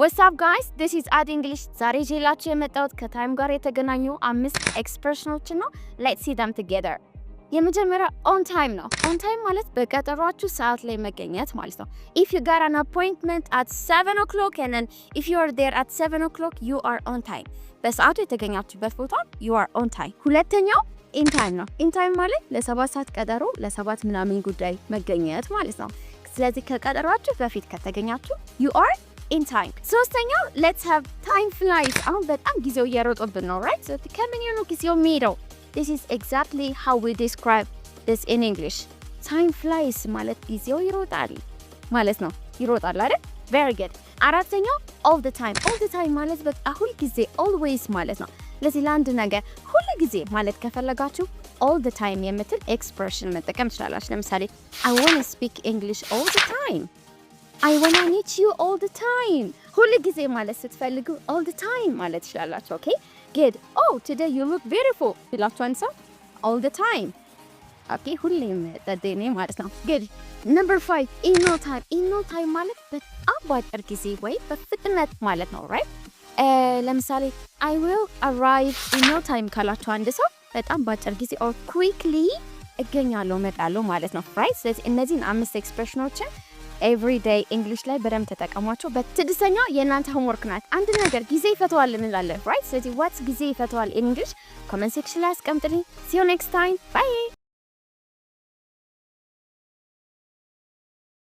What's up guys? This is Ad English. ዛሬ ጄላችሁ የመጣሁት ከታይም ጋር የተገናኙ 5 ኤክስፕሬሽኖችን ነው. Let's see them together. የመጀመሪያ on time ነው. On time ማለት በቀጠሯችሁ ሰዓት ላይ መገኘት ማለት ነው. If you got an appointment at 7 o'clock and then if you are there at 7 o'clock, you are on time. በሰዓቱ የተገኛችሁበት ቦታ you are on time. ሁለተኛው in time ነው. In time ማለት ለ7 ሰዓት ቀጠሮ ለ7 ምናምን ጉዳይ መገኘት ማለት ነው. ስለዚህ ከቀጠሯችሁ በፊት ከተገኛችሁ you are in time. ሶስተኛው let's have time flies. አሁን በጣም ጊዜው እየሮጠብን ነው, right? So ከምን ነው ጊዜው የሚሄደው? This is exactly how we describe this in English. Time flies ማለት ጊዜው ይሮጣል ማለት ነው. ይሮጣል አይደል? Very good. አራተኛው all the time. All the time ማለት በቃ ሁል ጊዜ always ማለት ነው. ለዚህ ለአንድ ነገር ሁል ጊዜ ማለት ከፈለጋችሁ all the time የምትል expression መጠቀም ትችላላችሁ. ለምሳሌ I want to speak English all the time. I wanna meet you all the time. ሁሉ ጊዜ ማለት ስትፈልጉ all the time ማለት ትችላላችሁ. Okay? Good. Oh, today you look beautiful. ብላችሁ አንሳ all the time. Okay? ሁሌም ተደኔ ማለት ነው. Good. Number 5, in no time. In no time ማለት በጣም በአጭር ጊዜ ወይ በፍጥነት ማለት ነው, right? ለምሳሌ I will arrive in no time ካላችሁ አንድ ሰው በጣም በአጭር ጊዜ or quickly እገኛለሁ እመጣለሁ ማለት ነው, right? ስለዚህ እነዚህን 5 ኤክስፕሬሽኖችን everyday English ላይ በደንብ ተጠቀሟቸው። በስድስተኛው የእናንተ homework ናት። አንድ ነገር ጊዜ ይፈታዋል እንላለን, right? ስለዚህ what ጊዜ ይፈታዋል in English comment section ላይ አስቀምጡልኝ. See you next time. Bye.